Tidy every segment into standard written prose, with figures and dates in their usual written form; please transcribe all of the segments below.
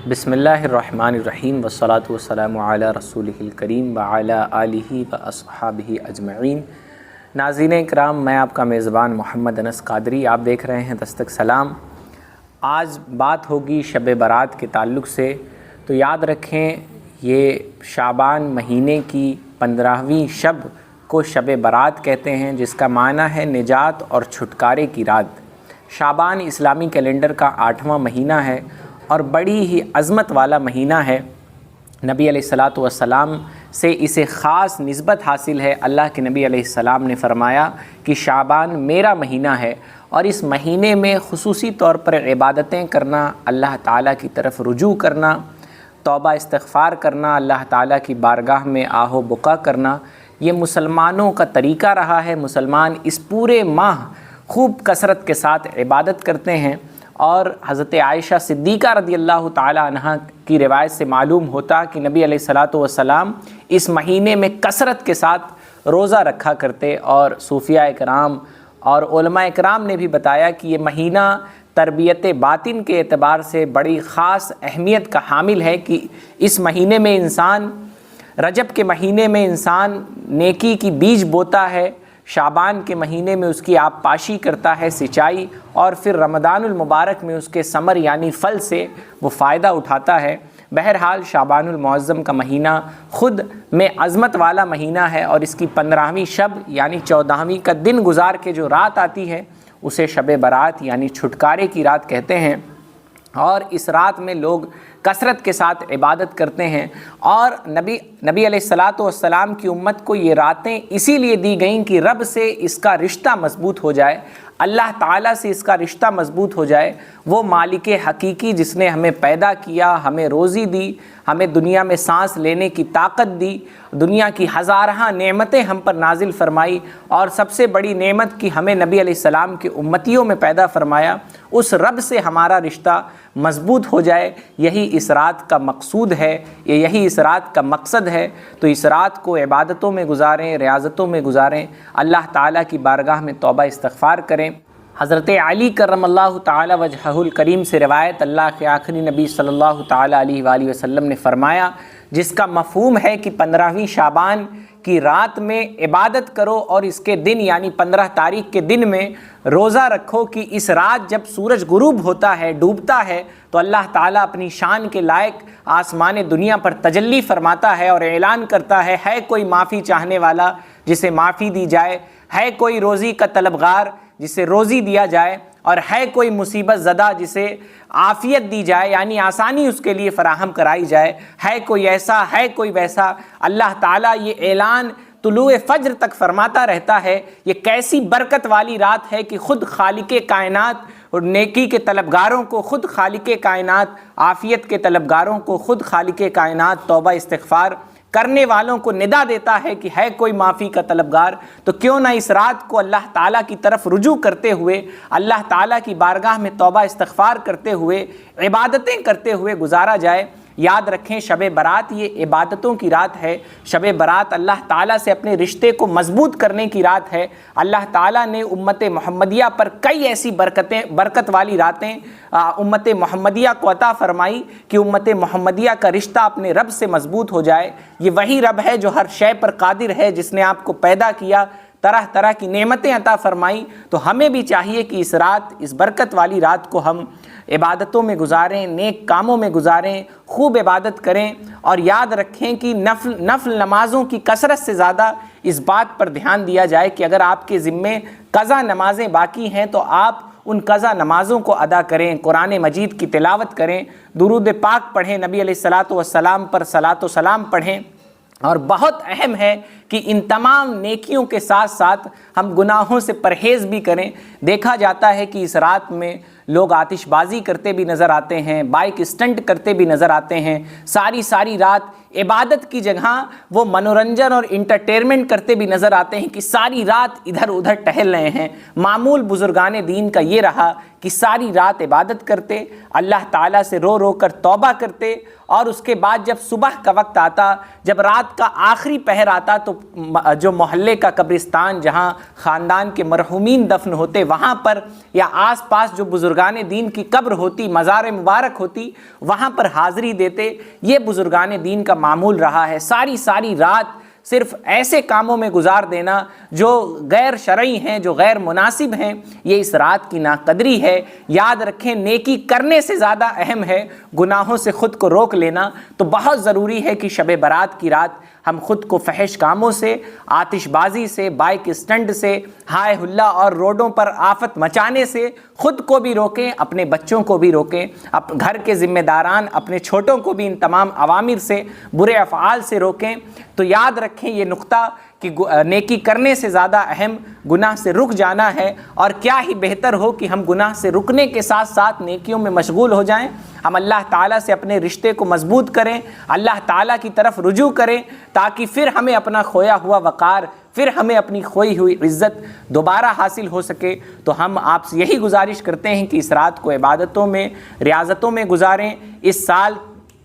بسم اللہ الرحمن الرحیم والصلاة والسلام علی رسولہ الکریم وعلی آلہ واصحابہ اجمعین۔ ناظرین اکرام، میں آپ کا میزبان محمد انس قادری، آپ دیکھ رہے ہیں دستک سلام۔ آج بات ہوگی شب برات کے تعلق سے، تو یاد رکھیں یہ شعبان مہینے کی 15ویں شب کو شب برات کہتے ہیں، جس کا معنی ہے نجات اور چھٹکارے کی رات۔ شعبان اسلامی کیلنڈر کا 8واں مہینہ ہے اور بڑی ہی عظمت والا مہینہ ہے۔ نبی علیہ الصلاۃ والسلام سے اسے خاص نسبت حاصل ہے۔ اللہ کے نبی علیہ السلام نے فرمایا کہ شعبان میرا مہینہ ہے، اور اس مہینے میں خصوصی طور پر عبادتیں کرنا، اللہ تعالیٰ کی طرف رجوع کرنا، توبہ استغفار کرنا، اللہ تعالیٰ کی بارگاہ میں آہ و بکا کرنا، یہ مسلمانوں کا طریقہ رہا ہے۔ مسلمان اس پورے ماہ خوب کثرت کے ساتھ عبادت کرتے ہیں، اور حضرت عائشہ صدیقہ رضی اللہ تعالی عنہ کی روایت سے معلوم ہوتا کہ نبی علیہ الصلاۃ والسلام اس مہینے میں کثرت کے ساتھ روزہ رکھا کرتے، اور صوفیاء اکرام اور علماء اکرام نے بھی بتایا کہ یہ مہینہ تربیت باطن کے اعتبار سے بڑی خاص اہمیت کا حامل ہے، کہ اس مہینے میں انسان، رجب کے مہینے میں انسان نیکی کی بیج بوتا ہے، شعبان کے مہینے میں اس کی آبپاشی کرتا ہے، سچائی، اور پھر رمضان المبارک میں اس کے ثمر یعنی پھل سے وہ فائدہ اٹھاتا ہے۔ بہرحال شعبان المعظم کا مہینہ خود میں عظمت والا مہینہ ہے، اور اس کی 15ویں شب یعنی 14ویں کا دن گزار کے جو رات آتی ہے اسے شب برات یعنی چھٹکارے کی رات کہتے ہیں۔ اور اس رات میں لوگ کثرت کے ساتھ عبادت کرتے ہیں، اور نبی علیہ الصلاۃ والسلام کی امت کو یہ راتیں اسی لیے دی گئیں کہ رب سے اس کا رشتہ مضبوط ہو جائے، اللہ تعالیٰ سے اس کا رشتہ مضبوط ہو جائے۔ وہ مالک حقیقی جس نے ہمیں پیدا کیا، ہمیں روزی دی، ہمیں دنیا میں سانس لینے کی طاقت دی، دنیا کی ہزارہ نعمتیں ہم پر نازل فرمائی، اور سب سے بڑی نعمت کہ ہمیں نبی علیہ السلام کی امتیوں میں پیدا فرمایا، اس رب سے ہمارا رشتہ مضبوط ہو جائے، یہی اس رات کا مقصود ہے، یہی اس رات کا مقصد ہے۔ تو اس رات کو عبادتوں میں گزاریں، ریاضتوں میں گزاریں، اللہ تعالیٰ کی بارگاہ میں توبہ استغفار کریں۔ حضرت علی کرم اللہ تعالی وجہہ الکریم سے روایت، اللہ کے آخری نبی صلی اللہ تعالی علیہ وآلہ وسلم نے فرمایا، جس کا مفہوم ہے کہ 15ویں شعبان کی رات میں عبادت کرو، اور اس کے دن یعنی 15 تاریخ کے دن میں روزہ رکھو، کہ اس رات جب سورج غروب ہوتا ہے، ڈوبتا ہے، تو اللہ تعالیٰ اپنی شان کے لائق آسمان دنیا پر تجلی فرماتا ہے اور اعلان کرتا ہے کوئی معافی چاہنے والا جسے معافی دی جائے، ہے کوئی روزی کا طلبگار جسے روزی دیا جائے، اور ہے کوئی مصیبت زدہ جسے عافیت دی جائے یعنی آسانی اس کے لیے فراہم کرائی جائے، ہے کوئی ایسا، ہے کوئی ویسا۔ اللہ تعالیٰ یہ اعلان طلوع فجر تک فرماتا رہتا ہے۔ یہ کیسی برکت والی رات ہے کہ خود خالق کائنات اور نیکی کے طلبگاروں کو، خود خالق کائنات عافیت کے طلبگاروں کو، خود خالق کائنات توبہ استغفار کرنے والوں کو ندا دیتا ہے کہ ہے کوئی معافی کا طلبگار۔ تو کیوں نہ اس رات کو اللہ تعالیٰ کی طرف رجوع کرتے ہوئے، اللہ تعالیٰ کی بارگاہ میں توبہ استغفار کرتے ہوئے، عبادتیں کرتے ہوئے گزارا جائے۔ یاد رکھیں شب برات یہ عبادتوں کی رات ہے۔ شب برات اللہ تعالیٰ سے اپنے رشتے کو مضبوط کرنے کی رات ہے۔ اللہ تعالیٰ نے امت محمدیہ پر کئی ایسی برکت والی راتیں امت محمدیہ کو عطا فرمائی کہ امت محمدیہ کا رشتہ اپنے رب سے مضبوط ہو جائے۔ یہ وہی رب ہے جو ہر شے پر قادر ہے، جس نے آپ کو پیدا کیا، طرح طرح کی نعمتیں عطا فرمائی۔ تو ہمیں بھی چاہیے کہ اس رات، اس برکت والی رات کو ہم عبادتوں میں گزاریں، نیک کاموں میں گزاریں، خوب عبادت کریں، اور یاد رکھیں کہ نفل نمازوں کی کثرت سے زیادہ اس بات پر دھیان دیا جائے کہ اگر آپ کے ذمے قضا نمازیں باقی ہیں تو آپ ان قضا نمازوں کو ادا کریں، قرآن مجید کی تلاوت کریں، درود پاک پڑھیں، نبی علیہ الصلاۃ والسلام پر صلاۃ و سلام پڑھیں۔ اور بہت اہم ہے کہ ان تمام نیکیوں کے ساتھ ساتھ ہم گناہوں سے پرہیز بھی کریں۔ دیکھا جاتا ہے کہ اس رات میں لوگ آتش بازی کرتے بھی نظر آتے ہیں، بائک اسٹنٹ کرتے بھی نظر آتے ہیں، ساری رات عبادت کی جگہ وہ منورنجن اور انٹرٹینمنٹ کرتے بھی نظر آتے ہیں کہ ساری رات ادھر ادھر ٹہل رہے ہیں۔ معمول بزرگان دین کا یہ رہا کہ ساری رات عبادت کرتے، اللہ تعالیٰ سے رو رو کر توبہ کرتے، اور اس کے بعد جب صبح کا وقت آتا، جب رات کا آخری پہر آتا، تو جو محلے کا قبرستان جہاں خاندان کے مرحومین دفن ہوتے وہاں پر، یا آس پاس جو بزرگان دین کی قبر ہوتی، مزار مبارک ہوتی، وہاں پر حاضری دیتے۔ یہ بزرگان دین کا معمول رہا ہے، ساری رات صرف ایسے کاموں میں گزار دینا جو غیر شرعی ہیں، جو غیر مناسب ہیں۔ یہ اس رات کی ناقدری ہے۔ یاد رکھیں، نیکی کرنے سے زیادہ اہم ہے گناہوں سے خود کو روک لینا۔ تو بہت ضروری ہے کہ شب برات کی رات ہم خود کو فحش کاموں سے، آتش بازی سے، بائک اسٹنٹ سے، ہائے ہلا اور روڈوں پر آفت مچانے سے خود کو بھی روکیں، اپنے بچوں کو بھی روکیں، گھر کے ذمہ داران اپنے چھوٹوں کو بھی ان تمام عوامر سے، برے افعال سے روکیں۔ تو یاد رکھیں یہ نقطہ کہ نیکی کرنے سے زیادہ اہم گناہ سے رک جانا ہے، اور کیا ہی بہتر ہو کہ ہم گناہ سے رکنے کے ساتھ ساتھ نیکیوں میں مشغول ہو جائیں۔ ہم اللہ تعالیٰ سے اپنے رشتے کو مضبوط کریں، اللہ تعالیٰ کی طرف رجوع کریں، تاکہ پھر ہمیں اپنا کھویا ہوا وقار، پھر ہمیں اپنی کھوئی ہوئی عزت دوبارہ حاصل ہو سکے۔ تو ہم آپ سے یہی گزارش کرتے ہیں کہ اس رات کو عبادتوں میں، ریاضتوں میں گزاریں۔ اس سال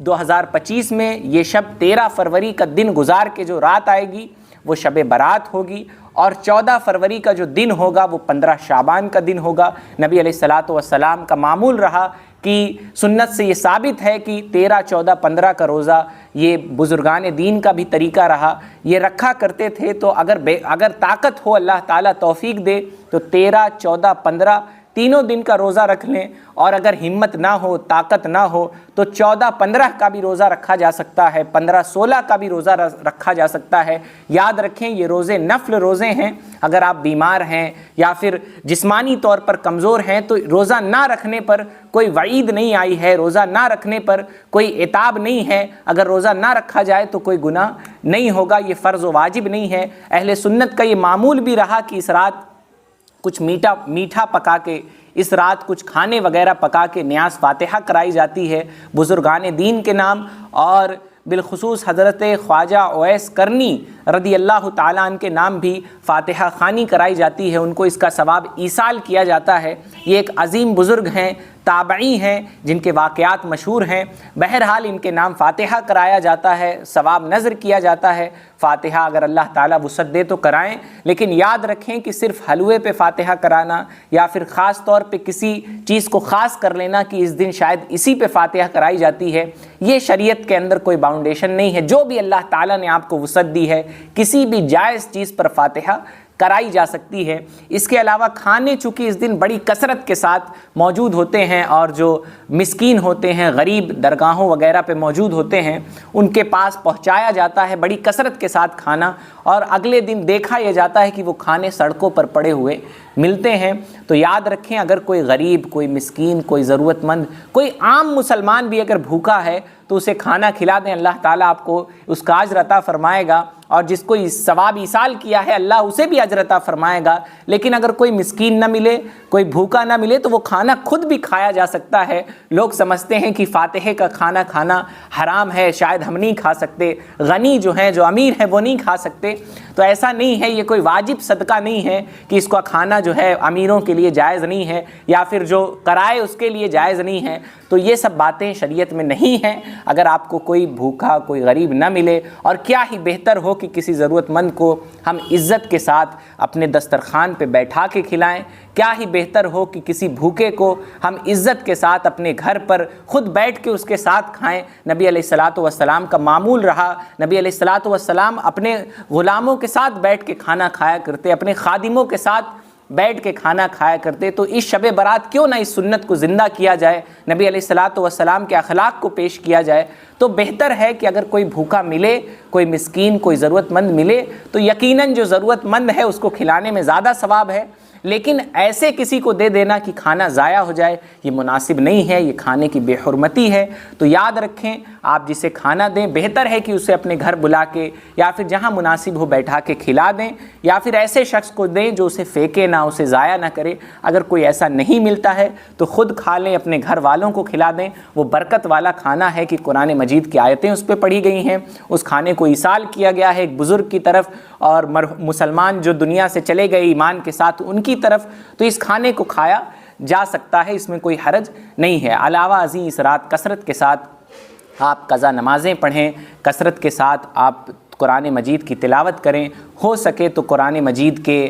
2025 میں یہ شب 13 فروری کا دن گزار کے جو رات آئے گی وہ شب برات ہوگی، اور 14 فروری کا جو دن ہوگا وہ 15 شعبان کا دن ہوگا۔ نبی علیہ الصلاۃ والسلام کا معمول رہا کہ سنت سے یہ ثابت ہے کہ 13، 14، 15 کا روزہ یہ بزرگان دین کا بھی طریقہ رہا، یہ رکھا کرتے تھے۔ تو اگر طاقت ہو، اللہ تعالیٰ توفیق دے، تو 13، 14، 15 تینوں دن کا روزہ رکھ لیں، اور اگر ہمت نہ ہو، طاقت نہ ہو، تو 14، 15 کا بھی روزہ رکھا جا سکتا ہے، 15، 16 کا بھی روزہ رکھا جا سکتا ہے۔ یاد رکھیں یہ روزے نفل روزے ہیں۔ اگر آپ بیمار ہیں یا پھر جسمانی طور پر کمزور ہیں تو روزہ نہ رکھنے پر کوئی وعید نہیں آئی ہے، روزہ نہ رکھنے پر کوئی عتاب نہیں ہے۔ اگر روزہ نہ رکھا جائے تو کوئی گناہ نہیں ہوگا، یہ فرض و واجب نہیں ہے۔ اہل سنت کا یہ معمول بھی رہا کہ اس رات کچھ میٹھا پکا کے، اس رات کچھ کھانے وغیرہ پکا کے نیاز فاتحہ کرائی جاتی ہے بزرگان دین کے نام، اور بالخصوص حضرت خواجہ اویس کرنی رضی اللہ تعالیٰ عنہ کے نام بھی فاتحہ خوانی کرائی جاتی ہے، ان کو اس کا ثواب ایصال کیا جاتا ہے۔ یہ ایک عظیم بزرگ ہیں، تابعی ہیں، جن کے واقعات مشہور ہیں۔ بہرحال ان کے نام فاتحہ کرایا جاتا ہے، ثواب نذر کیا جاتا ہے۔ فاتحہ اگر اللہ تعالیٰ وسعت دے تو کرائیں، لیکن یاد رکھیں کہ صرف حلوے پہ فاتحہ کرانا یا پھر خاص طور پہ کسی چیز کو خاص کر لینا کہ اس دن شاید اسی پہ فاتحہ کرائی جاتی ہے، یہ شریعت کے اندر کوئی باؤنڈیشن نہیں ہے۔ جو بھی اللہ تعالیٰ نے آپ کو وسعت دی ہے، کسی بھی جائز چیز پر فاتحہ کرائی جا سکتی ہے۔ اس کے علاوہ کھانے چونکہ اس دن بڑی کثرت کے ساتھ موجود ہوتے ہیں، اور جو مسکین ہوتے ہیں، غریب درگاہوں وغیرہ پہ موجود ہوتے ہیں، ان کے پاس پہنچایا جاتا ہے بڑی کثرت کے ساتھ کھانا، اور اگلے دن دیکھا یہ جاتا ہے کہ وہ کھانے سڑکوں پر پڑے ہوئے ملتے ہیں۔ تو یاد رکھیں اگر کوئی غریب، کوئی مسکین، کوئی ضرورت مند، کوئی عام مسلمان بھی اگر بھوکا ہے تو اسے کھانا کھلا دیں، اللہ تعالیٰ آپ کو اس کا اجر عطا فرمائے گا، اور جس کو ثواب ایصال کیا ہے اللہ اسے بھی اجر عطا فرمائے گا۔ لیکن اگر کوئی مسکین نہ ملے، کوئی بھوکا نہ ملے، تو وہ کھانا خود بھی کھایا جا سکتا ہے۔ لوگ سمجھتے ہیں کہ فاتحے کا کھانا کھانا حرام ہے، شاید ہم نہیں کھا سکتے، غنی جو ہیں، جو امیر ہیں وہ نہیں کھا سکتے، تو ایسا نہیں ہے۔ یہ کوئی واجب صدقہ نہیں ہے کہ اس کا کھانا جو ہے امیروں کے لیے جائز نہیں ہے، یا پھر جو کرائے اس کے لیے جائز نہیں ہے۔ تو یہ سب باتیں شریعت میں نہیں ہیں۔ اگر آپ کو کوئی بھوکا، کوئی غریب نہ ملے، اور کیا ہی بہتر ہو کہ کسی ضرورت مند کو ہم عزت کے ساتھ اپنے دسترخوان پہ بیٹھا کے کھلائیں، کیا ہی بہتر ہو کہ کسی بھوکے کو ہم عزت کے ساتھ اپنے گھر پر خود بیٹھ کے اس کے ساتھ کھائیں۔ نبی علیہ الصلاۃ والسلام کا معمول رہا، نبی علیہ الصلاۃ والسلام اپنے غلاموں کے ساتھ بیٹھ کے کھانا کھایا کرتے، اپنے خادموں کے ساتھ بیٹھ کے کھانا کھایا کرتے۔ تو اس شب برات کیوں نہ اس سنت کو زندہ کیا جائے، نبی علیہ الصلاۃ والسلام کے اخلاق کو پیش کیا جائے۔ تو بہتر ہے کہ اگر کوئی بھوکا ملے، کوئی مسکین، کوئی ضرورت مند ملے، تو یقیناً جو ضرورت مند ہے اس کو کھلانے میں زیادہ ثواب ہے۔ لیکن ایسے کسی کو دے دینا کہ کھانا ضائع ہو جائے، یہ مناسب نہیں ہے، یہ کھانے کی بے حرمتی ہے۔ تو یاد رکھیں آپ جسے کھانا دیں بہتر ہے کہ اسے اپنے گھر بلا کے یا پھر جہاں مناسب ہو بیٹھا کے کھلا دیں، یا پھر ایسے شخص کو دیں جو اسے پھینکے نہ، اسے ضائع نہ کرے۔ اگر کوئی ایسا نہیں ملتا ہے تو خود کھا لیں، اپنے گھر والوں کو کھلا دیں۔ وہ برکت والا کھانا ہے کہ قرآن مجید کی آیتیں اس پہ پڑھی گئی ہیں، اس کھانے کو ایصال کیا گیا ہے ایک بزرگ کی طرف، اور مسلمان جو دنیا سے چلے گئے ایمان کے ساتھ ان کی طرف، تو اس کھانے کو کھایا جا سکتا ہے، اس میں کوئی حرج نہیں ہے۔ علاوہ ازیں اس رات کثرت کے ساتھ آپ قضا نمازیں پڑھیں، کثرت کے ساتھ آپ قرآن مجید کی تلاوت کریں، ہو سکے تو قرآن مجید کے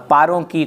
پاروں کی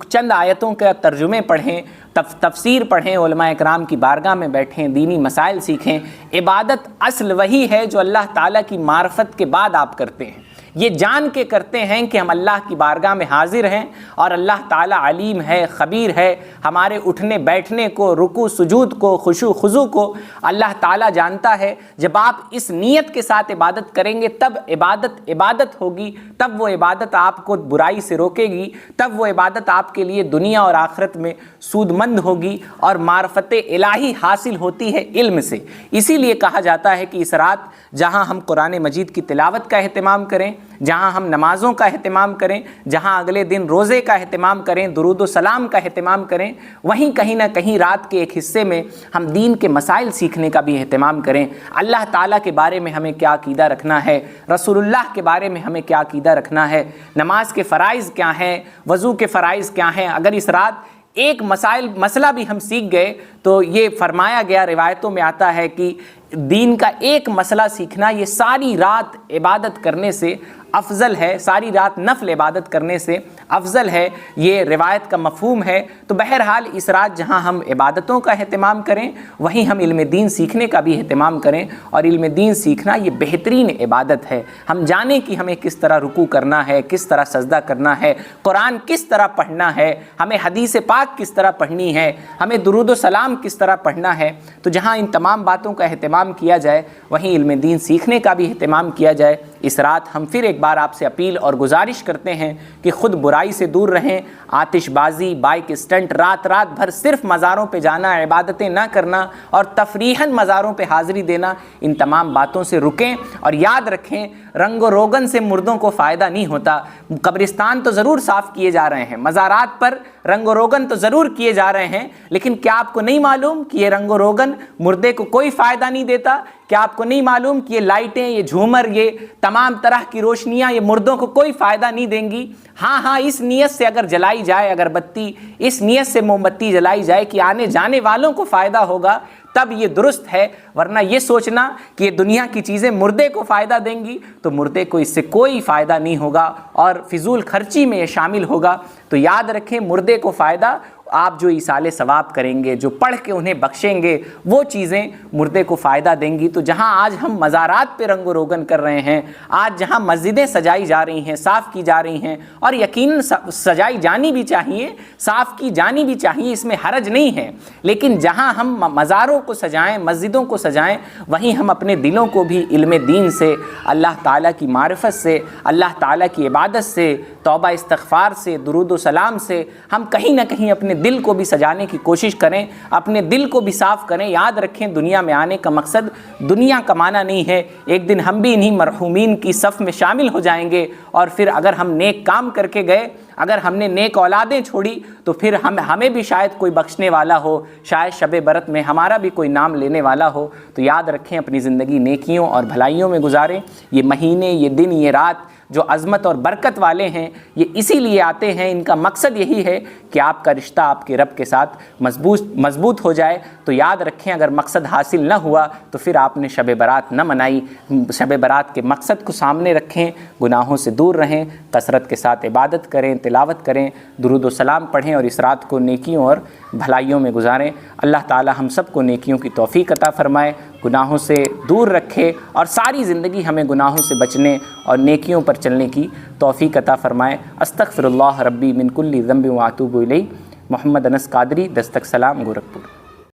چند آیتوں کے ترجمے پڑھیں، تفسیر پڑھیں، علماء اکرام کی بارگاہ میں بیٹھیں، دینی مسائل سیکھیں۔ عبادت اصل وہی ہے جو اللہ تعالیٰ کی معرفت کے بعد آپ کرتے ہیں، یہ جان کے کرتے ہیں کہ ہم اللہ کی بارگاہ میں حاضر ہیں اور اللہ تعالیٰ علیم ہے، خبیر ہے، ہمارے اٹھنے بیٹھنے کو، رکوع سجود کو، خشوع خضوع کو اللہ تعالیٰ جانتا ہے۔ جب آپ اس نیت کے ساتھ عبادت کریں گے تب عبادت ہوگی، تب وہ عبادت آپ کو برائی سے روکے گی، تب وہ عبادت آپ کے لیے دنیا اور آخرت میں سود مند ہوگی، اور معرفت الہی حاصل ہوتی ہے علم سے۔ اسی لیے کہا جاتا ہے کہ اس رات جہاں ہم قرآن مجید کی تلاوت کا اہتمام کریں، جہاں ہم نمازوں کا اہتمام کریں، جہاں اگلے دن روزے کا اہتمام کریں، درود و سلام کا اہتمام کریں، وہیں کہیں نہ کہیں رات کے ایک حصے میں ہم دین کے مسائل سیکھنے کا بھی اہتمام کریں۔ اللہ تعالیٰ کے بارے میں ہمیں کیا عقیدہ رکھنا ہے، رسول اللہ کے بارے میں ہمیں کیا عقیدہ رکھنا ہے، نماز کے فرائض کیا ہیں، وضو کے فرائض کیا ہیں۔ اگر اس رات ایک مسئلہ بھی ہم سیکھ گئے تو یہ فرمایا گیا، روایتوں میں آتا ہے کہ دین کا ایک مسئلہ سیکھنا یہ ساری رات عبادت کرنے سے افضل ہے، ساری رات نفل عبادت کرنے سے افضل ہے، یہ روایت کا مفہوم ہے۔ تو بہرحال اس رات جہاں ہم عبادتوں کا اہتمام کریں وہیں ہم علم دین سیکھنے کا بھی اہتمام کریں، اور علم دین سیکھنا یہ بہترین عبادت ہے۔ ہم جانیں کہ ہمیں کس طرح رکوع کرنا ہے، کس طرح سجدہ کرنا ہے، قرآن کس طرح پڑھنا ہے، ہمیں حدیث پاک کس طرح پڑھنی ہے، ہمیں درود و سلام کس طرح پڑھنا ہے۔ تو جہاں ان تمام باتوں کا اہتمام کیا جائے وہیں علم دین سیکھنے کا بھی اہتمام کیا جائے۔ اس رات ہم پھر ایک بار آپ سے اپیل اور گزارش کرتے ہیں کہ خود برائی سے دور رہیں، آتش بازی، بائک اسٹنٹ، رات بھر صرف مزاروں پہ جانا، عبادتیں نہ کرنا اور تفریحاً مزاروں پہ حاضری دینا، ان تمام باتوں سے رکیں، اور یاد رکھیں رنگ و روغن سے مردوں کو فائدہ نہیں ہوتا۔ قبرستان تو ضرور صاف کیے جا رہے ہیں، مزارات پر رنگ و روغن تو ضرور کیے جا رہے ہیں، لیکن کیا آپ کو نہیں معلوم کہ یہ رنگ و روغن مردے کو کوئی فائدہ نہیں دیتا؟ کیا آپ کو نہیں معلوم کہ یہ لائٹیں، یہ جھومر، یہ تمام طرح کی روشنیاں یہ مردوں کو کوئی فائدہ نہیں دیں گی؟ ہاں اس نیت سے اگر جلائی جائے اگربتی، اس نیت سے موم بتی جلائی جائے کہ آنے جانے والوں کو فائدہ ہوگا، تب یہ درست ہے۔ ورنہ یہ سوچنا کہ یہ دنیا کی چیزیں مردے کو فائدہ دیں گی تو مردے کو اس سے کوئی فائدہ نہیں ہوگا اور فضول خرچی میں یہ شامل ہوگا۔ تو یاد رکھیں مردے کو فائدہ آپ جو ایصال ثواب کریں گے، جو پڑھ کے انہیں بخشیں گے، وہ چیزیں مردے کو فائدہ دیں گی۔ تو جہاں آج ہم مزارات پہ رنگ و روغن کر رہے ہیں، آج جہاں مسجدیں سجائی جا رہی ہیں، صاف کی جا رہی ہیں، اور یقیناً سجائی جانی بھی چاہیے، صاف کی جانی بھی چاہیے، اس میں حرج نہیں ہے، لیکن جہاں ہم مزاروں کو سجائیں، مسجدوں کو سجائیں، وہیں ہم اپنے دلوں کو بھی علم دین سے، اللہ تعالیٰ کی معرفت سے، اللہ تعالیٰ کی عبادت سے، توبہ استغفار سے، درود و سلام سے ہم کہیں نہ کہیں اپنے دل کو بھی سجانے کی کوشش کریں، اپنے دل کو بھی صاف کریں۔ یاد رکھیں دنیا میں آنے کا مقصد دنیا کمانا نہیں ہے، ایک دن ہم بھی انہی مرحومین کی صف میں شامل ہو جائیں گے، اور پھر اگر ہم نیک کام کر کے گئے، اگر ہم نے نیک اولادیں چھوڑی تو پھر ہمیں بھی شاید کوئی بخشنے والا ہو، شاید شب برت میں ہمارا بھی کوئی نام لینے والا ہو۔ تو یاد رکھیں اپنی زندگی نیکیوں اور بھلائیوں میں گزاریں۔ یہ مہینے، یہ دن، یہ رات جو عظمت اور برکت والے ہیں یہ اسی لیے آتے ہیں، ان کا مقصد یہی ہے کہ آپ کا رشتہ آپ کے رب کے ساتھ مضبوط ہو جائے۔ تو یاد رکھیں اگر مقصد حاصل نہ ہوا تو پھر آپ نے شب برات نہ منائی۔ شب برات کے مقصد کو سامنے رکھیں، گناہوں سے دور رہیں، کثرت کے ساتھ عبادت کریں، تلاوت کریں، درود و سلام پڑھیں، اور اس رات کو نیکیوں اور بھلائیوں میں گزاریں۔ اللہ تعالی ہم سب کو نیکیوں کی توفیق عطا فرمائے، گناہوں سے دور رکھے، اور ساری زندگی ہمیں گناہوں سے بچنے اور نیکیوں پر چلنے کی توفیق عطا فرمائے۔ استغفر اللہ ربی من کل ذنب و اتوب الیہ۔ محمد انس قادری، دستک سلام، گورکھپور۔